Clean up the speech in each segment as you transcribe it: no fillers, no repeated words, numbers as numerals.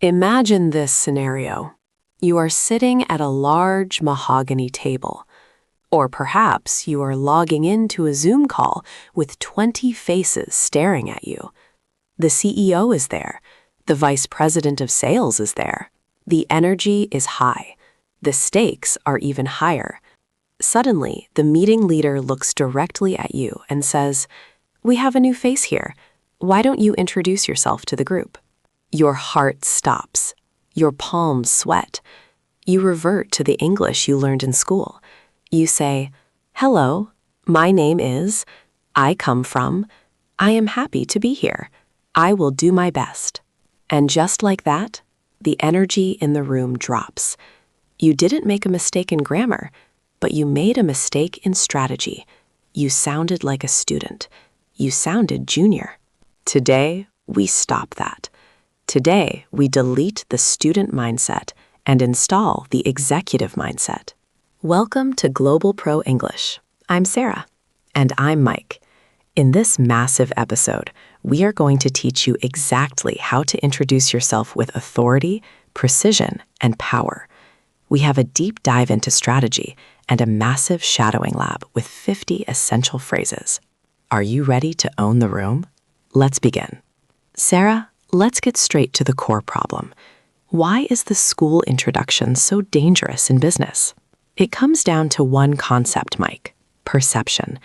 Imagine this scenario. You are sitting at a large mahogany table. Or perhaps you are logging into a Zoom call with 20 faces staring at you. The CEO is there. The vice president of sales is there. The energy is high. The stakes are even higher. Suddenly, the meeting leader looks directly at you and says, "We have a new face here. Why don't you introduce yourself to the group?" Your heart stops. Your palms sweat. You revert to the English you learned in school. You say, "Hello, my name is, I come from, I am happy to be here. I will do my best." And just like that, the energy in the room drops. You didn't make a mistake in grammar, but you made a mistake in strategy. You sounded like a student. You sounded junior. Today, we stop that. Today, we delete the student mindset and install the executive mindset. Welcome to GlobalPro English. I'm Sarah. And I'm Mike. In this massive episode, we are going to teach you exactly how to introduce yourself with authority, precision, and power. We have a deep dive into strategy and a massive shadowing lab with 50 essential phrases. Are you ready to own the room? Let's begin. Sarah, let's get straight to the core problem. Why is the school introduction so dangerous in business? It comes down to one concept, Mike: perception.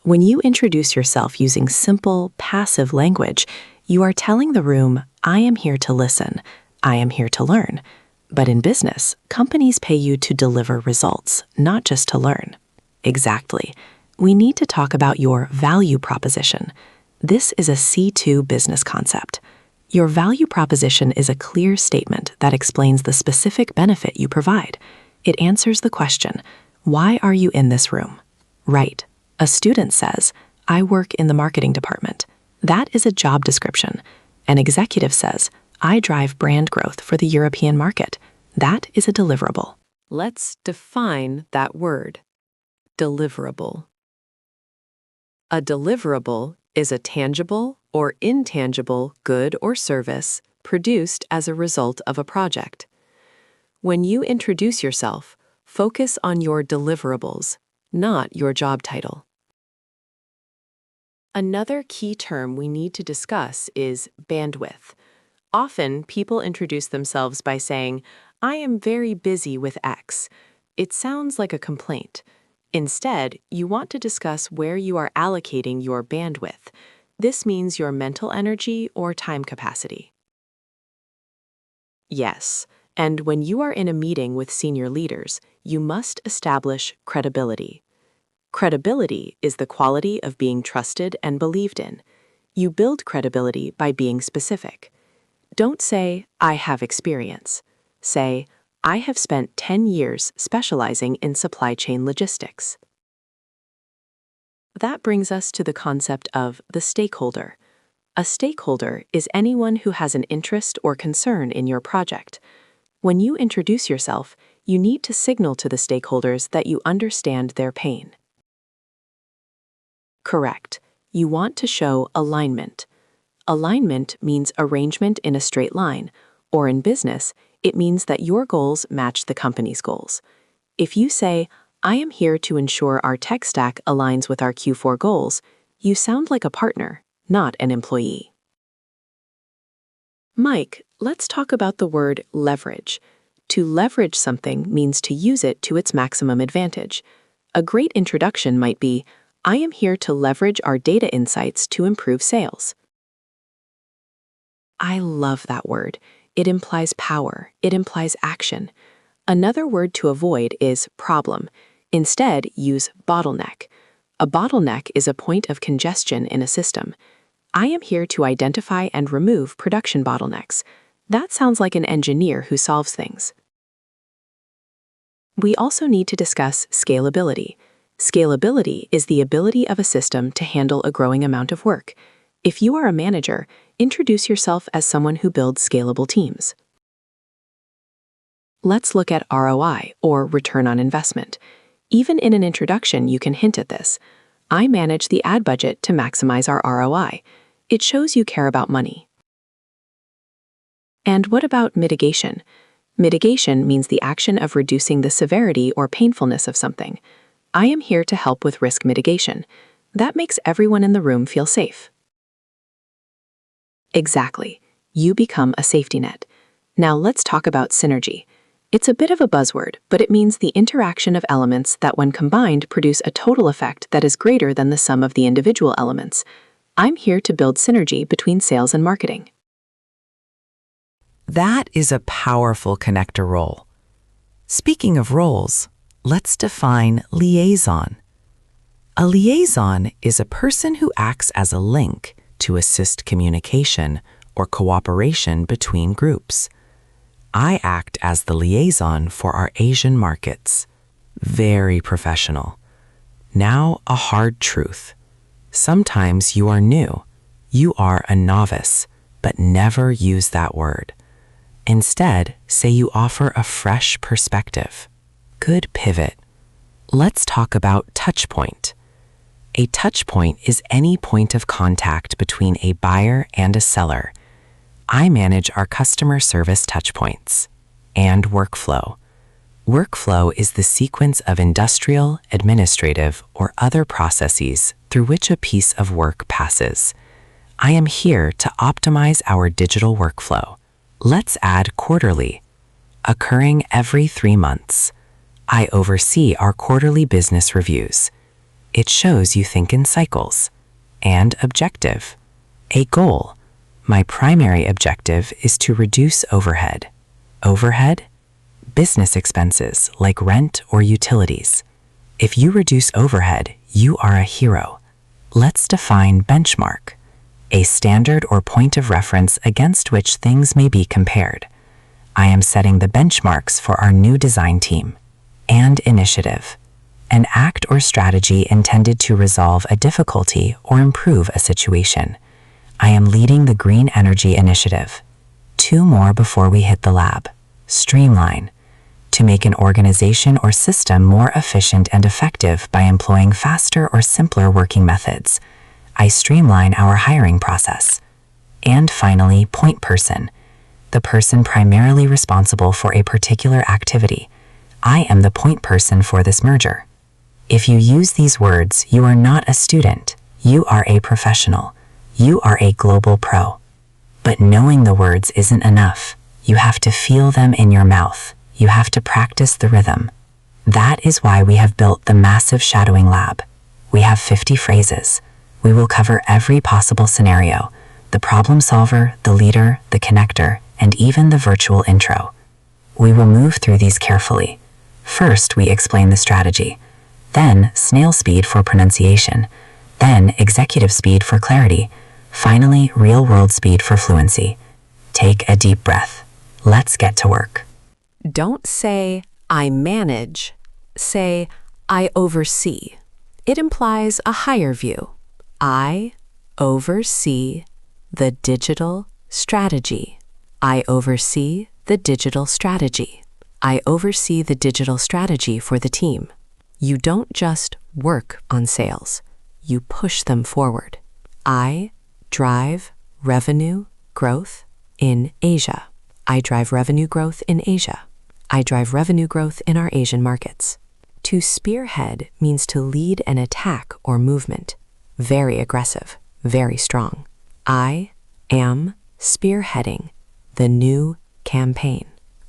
When you introduce yourself using simple, passive language, you are telling the room, "I am here to listen. I am here to learn." But in business, companies pay you to deliver results, not just to learn. Exactly. We need to talk about your value proposition. This is a C2 business concept. Your value proposition is a clear statement that explains the specific benefit you provide. It answers the question, why are you in this room? Right. A student says, "I work in the marketing department." That is a job description. An executive says, "I drive brand growth for the European market." That is a deliverable. Let's define that word. Deliverable. A deliverable is a tangible or intangible good or service produced as a result of a project. When you introduce yourself, focus on your deliverables, not your job title. Another key term we need to discuss is bandwidth. Often, people introduce themselves by saying, "I am very busy with X." It sounds like a complaint. Instead, you want to discuss where you are allocating your bandwidth. This means your mental energy or time capacity. Yes, and when you are in a meeting with senior leaders, you must establish credibility. Credibility is the quality of being trusted and believed in. You build credibility by being specific. Don't say, "I have experience." Say, "I have spent 10 years specializing in supply chain logistics." That brings us to the concept of the stakeholder. A stakeholder is anyone who has an interest or concern in your project. When you introduce yourself, you need to signal to the stakeholders that you understand their pain. Correct. You want to show alignment. Alignment means arrangement in a straight line, or in business, it means that your goals match the company's goals. If you say, "I am here to ensure our tech stack aligns with our Q4 goals," you sound like a partner, not an employee. Mike, let's talk about the word leverage. To leverage something means to use it to its maximum advantage. A great introduction might be, "I am here to leverage our data insights to improve sales." I love that word. It implies power. It implies action. Another word to avoid is problem. Instead, use bottleneck. A bottleneck is a point of congestion in a system. I am here to identify and remove production bottlenecks. That sounds like an engineer who solves things. We also need to discuss scalability. Scalability is the ability of a system to handle a growing amount of work. If you are a manager, introduce yourself as someone who builds scalable teams. Let's look at ROI, or return on investment. Even in an introduction, you can hint at this. "I manage the ad budget to maximize our ROI." It shows you care about money. And what about mitigation? Mitigation means the action of reducing the severity or painfulness of something. I am here to help with risk mitigation. That makes everyone in the room feel safe. Exactly. You become a safety net. Now let's talk about synergy. It's a bit of a buzzword, but it means the interaction of elements that when combined produce a total effect that is greater than the sum of the individual elements. I'm here to build synergy between sales and marketing. That is a powerful connector role. Speaking of roles, let's define liaison. A liaison is a person who acts as a link to assist communication or cooperation between groups. I act as the liaison for our Asian markets. Very professional. Now, a hard truth. Sometimes you are new. You are a novice, but never use that word. Instead, say you offer a fresh perspective. Good pivot. Let's talk about touchpoint. A touchpoint is any point of contact between a buyer and a seller. I manage our customer service touchpoints. And workflow. Workflow is the sequence of industrial, administrative, or other processes through which a piece of work passes. I am here to optimize our digital workflow. Let's add quarterly. Occurring every 3 months. I oversee our quarterly business reviews. It shows you think in cycles. And objective. A goal. My primary objective is to reduce overhead. Overhead? Business expenses like rent or utilities. If you reduce overhead, you are a hero. Let's define benchmark. A standard or point of reference against which things may be compared. I am setting the benchmarks for our new design team. And initiative. An act or strategy intended to resolve a difficulty or improve a situation. I am leading the Green Energy Initiative. 2 more before we hit the lab. Streamline. To make an organization or system more efficient and effective by employing faster or simpler working methods. I streamline our hiring process. And finally, point person. The person primarily responsible for a particular activity. I am the point person for this merger. If you use these words, you are not a student. You are a professional. You are a global pro. But knowing the words isn't enough. You have to feel them in your mouth. You have to practice the rhythm. That is why we have built the massive shadowing lab. We have 50 phrases. We will cover every possible scenario, the problem solver, the leader, the connector, and even the virtual intro. We will move through these carefully. First, we explain the strategy. Then, snail speed for pronunciation. Then, executive speed for clarity. Finally, real-world speed for fluency. Take a deep breath. Let's get to work. Don't say, I manage. Say, I oversee. It implies a higher view. I oversee the digital strategy. I oversee the digital strategy. I oversee the digital strategy for the team. You don't just work on sales. You push them forward. I drive revenue growth in Asia. I drive revenue growth in Asia. I drive revenue growth in our Asian markets. To spearhead means to lead an attack or movement. Very aggressive, very strong. I am spearheading the new campaign.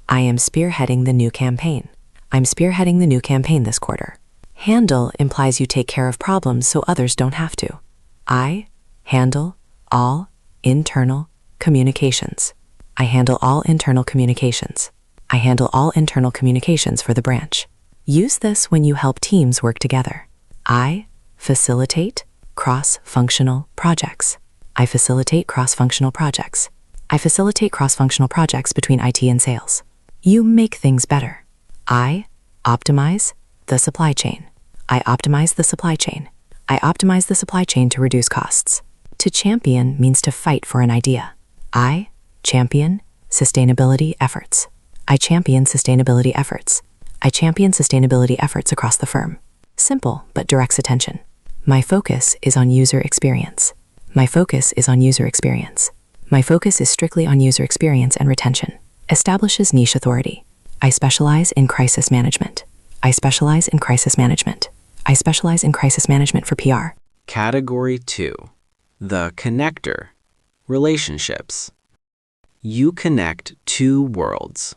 I am spearheading the new campaign. I'm spearheading the new campaign this quarter. Handle implies you take care of problems so others don't have to. I handle all internal communications. I handle all internal communications. I handle all internal communications for the branch. Use this when you help teams work together. I facilitate cross-functional projects. I facilitate cross-functional projects. I facilitate cross-functional projects between IT and sales. You make things better. I optimize the supply chain. I optimize the supply chain. I optimize the supply chain to reduce costs. To champion means to fight for an idea. I champion sustainability efforts. I champion sustainability efforts. I champion sustainability efforts across the firm. Simple, but directs attention. My focus is on user experience. My focus is on user experience. My focus is strictly on user experience and retention. Establishes niche authority. I specialize in crisis management. I specialize in crisis management. I specialize in crisis management for PR. Category 2. The connector. Relationships. You connect two worlds.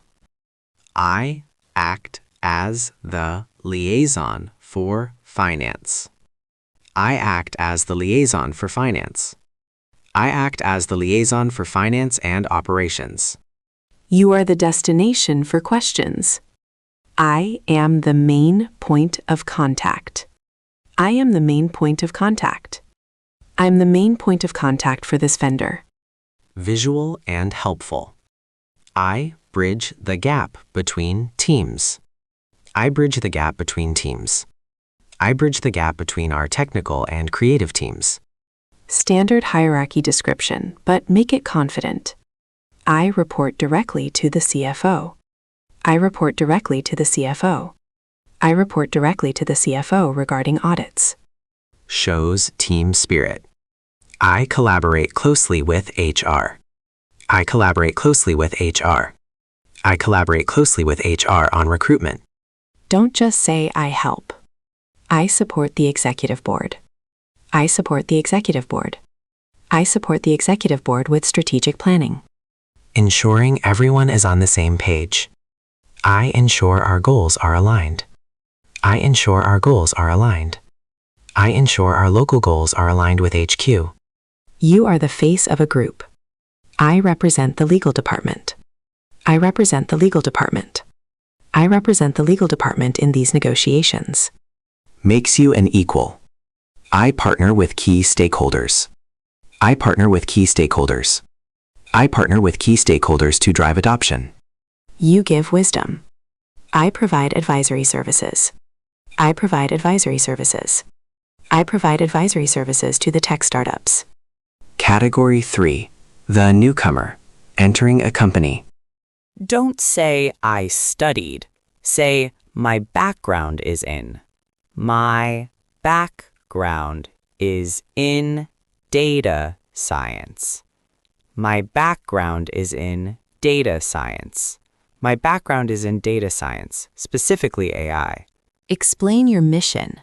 I act as the liaison for finance. I act as the liaison for finance. I act as the liaison for finance and operations. You are the destination for questions. I am the main point of contact. I am the main point of contact. I'm the main point of contact for this vendor. Visual and helpful. I bridge the gap between teams. I bridge the gap between teams. I bridge the gap between our technical and creative teams. Standard hierarchy description, but make it confident. I report directly to the CFO. I report directly to the CFO. I report directly to the CFO regarding audits. Shows team spirit. I collaborate closely with HR. I collaborate closely with HR. I collaborate closely with HR on recruitment. Don't just say I help. I support the executive board. I support the executive board. I support the executive board with strategic planning. Ensuring everyone is on the same page. I ensure our goals are aligned. I ensure our goals are aligned. I ensure our local goals are aligned with HQ. You are the face of a group. I represent the legal department. I represent the legal department. I represent the legal department in these negotiations. Makes you an equal. I partner with key stakeholders. I partner with key stakeholders. I partner with key stakeholders to drive adoption. You give wisdom. I provide advisory services. I provide advisory services. I provide advisory services to the tech startups. Category 3. The newcomer. Entering a company. Don't say I studied. Say my background is in. My background is in data science. My background is in data science. My background is in data science, specifically AI. Explain your mission.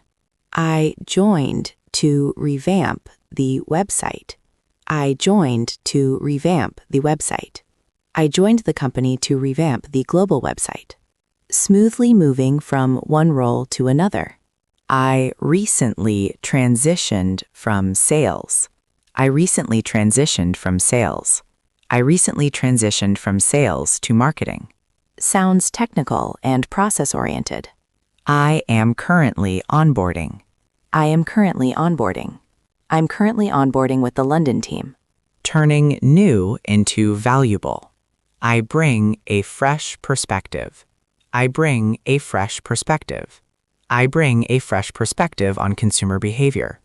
I joined to revamp the website. I joined to revamp the website. I joined the company to revamp the global website. Smoothly moving from one role to another. I recently transitioned from sales. I recently transitioned from sales. I recently transitioned from sales to marketing. Sounds technical and process-oriented. I am currently onboarding. I am currently onboarding. I'm currently onboarding with the London team. Turning new into valuable. I bring a fresh perspective. I bring a fresh perspective. I bring a fresh perspective on consumer behavior.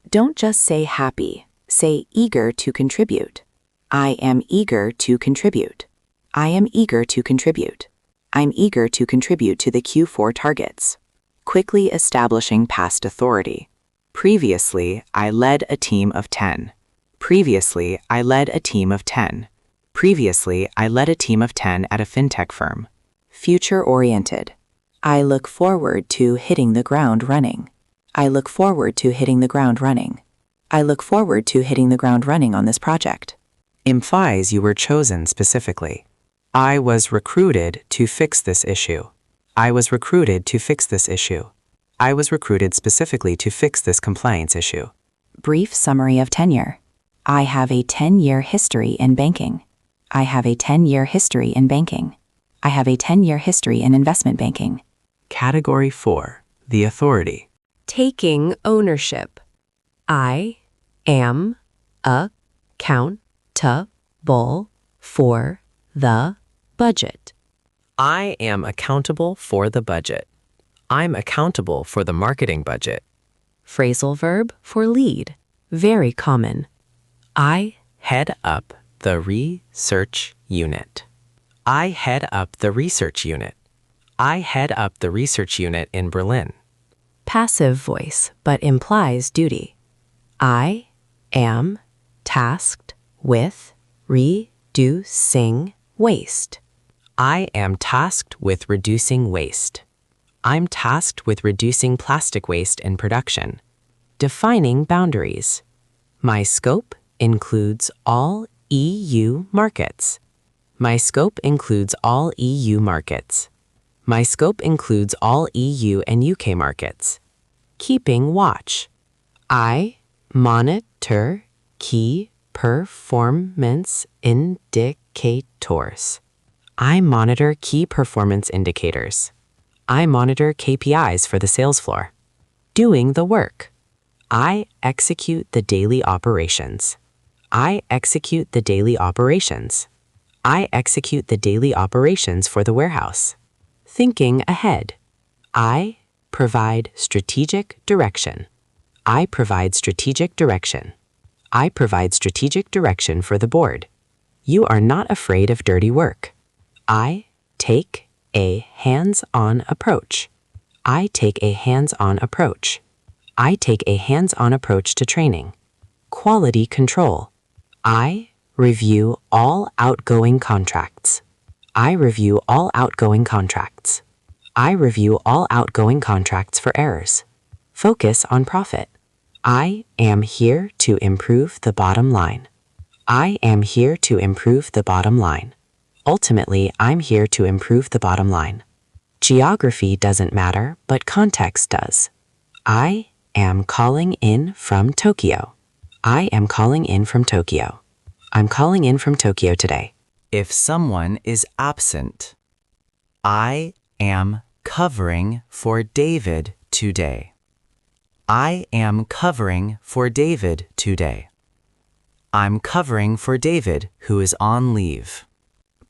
Don't just say happy. Say eager to contribute. I am eager to contribute. I am eager to contribute. I'm eager to contribute to the Q4 targets. Quickly establishing past authority. Previously, I led a team of 10. Previously, I led a team of 10. Previously, I led a team of 10 at a fintech firm. Future-oriented. I look forward to hitting the ground running. I look forward to hitting the ground running. I look forward to hitting the ground running on this project. Implies you were chosen specifically. I was recruited to fix this issue. I was recruited to fix this issue. I was recruited specifically to fix this compliance issue. Brief summary of tenure. I have a 10-year history in banking. I have a 10-year history in banking. I have a 10-year history in investment banking. Category 4. The authority. Taking ownership. I am accountable for the budget. I am accountable for the budget. I'm accountable for the marketing budget. Phrasal verb for lead. Very common. I head up the research unit. I head up the research unit. I head up the research unit in Berlin. Passive voice, but implies duty. I am tasked with reducing waste. I am tasked with reducing waste. I'm tasked with reducing plastic waste in production. Defining boundaries. My scope includes all EU markets. My scope includes all EU markets. My scope includes all EU and UK markets. Keeping watch. I monitor key performance indicators. I monitor key performance indicators. I monitor KPIs for the sales floor. Doing the work. I execute the daily operations. I execute the daily operations. I execute the daily operations for the warehouse. Thinking ahead. I provide strategic direction. I provide strategic direction. I provide strategic direction for the board. You are not afraid of dirty work. I take a hands-on approach. I take a hands-on approach. I take a hands-on approach to training. Quality control. I review all outgoing contracts. I review all outgoing contracts. I review all outgoing contracts for errors. Focus on profit. I am here to improve the bottom line. I am here to improve the bottom line. Ultimately, I'm here to improve the bottom line. Geography doesn't matter, but context does. I am calling in from Tokyo. I am calling in from Tokyo. I'm calling in from Tokyo today. If someone is absent, I am covering for David today. I am covering for David today. I'm covering for David, who is on leave.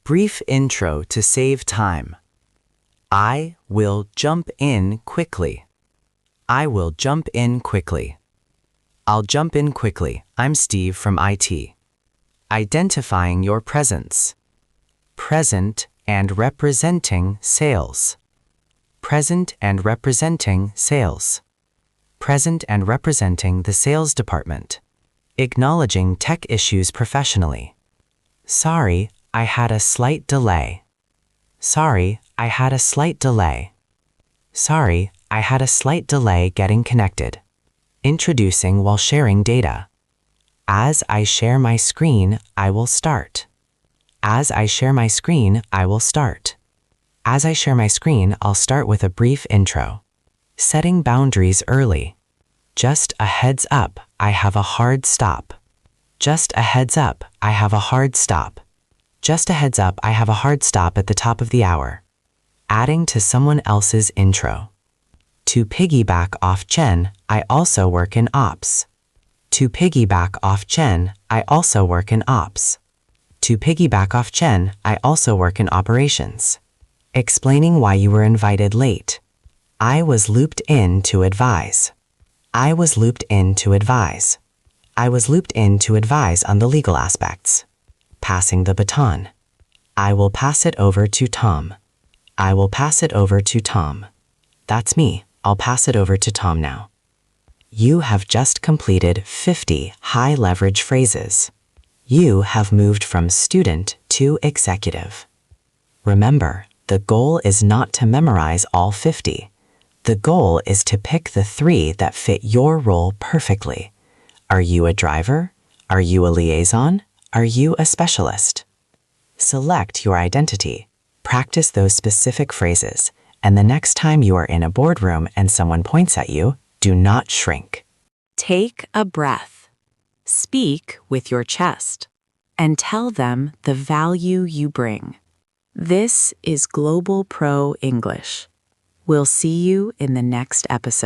Brief intro to save time. I will jump in quickly. I will jump in quickly. I'll jump in quickly. I'm Steve from IT. Identifying your presence. Present and representing sales. Present and representing sales. Present and representing the sales department. Acknowledging tech issues professionally. Sorry, I had a slight delay. Sorry, I had a slight delay. Sorry, I had a slight delay getting connected. Introducing while sharing data. As I share my screen, I will start. As I share my screen, I will start. As I share my screen, I'll start with a brief intro. Setting boundaries early. Just a heads up, I have a hard stop. Just a heads up, I have a hard stop. Just a heads up, I have a hard stop at the top of the hour. Adding to someone else's intro. To piggyback off Jen, I also work in ops. To piggyback off Jen, I also work in ops. To piggyback off Jen, I also work in operations. Explaining why you were invited late. I was looped in to advise. I was looped in to advise. I was looped in to advise on the legal aspects. Passing the baton. I will pass it over to Tom. I will pass it over to Tom. That's me. I'll pass it over to Tom now. You have just completed 50 high-leverage phrases. You have moved from student to executive. Remember, the goal is not to memorize all 50. The goal is to pick the 3 that fit your role perfectly. Are you a driver? Are you a liaison? Are you a specialist? Select your identity. Practice those specific phrases, and the next time you are in a boardroom and someone points at you, do not shrink. Take a breath. Speak with your chest and tell them the value you bring. This is GlobalPro English. We'll see you in the next episode.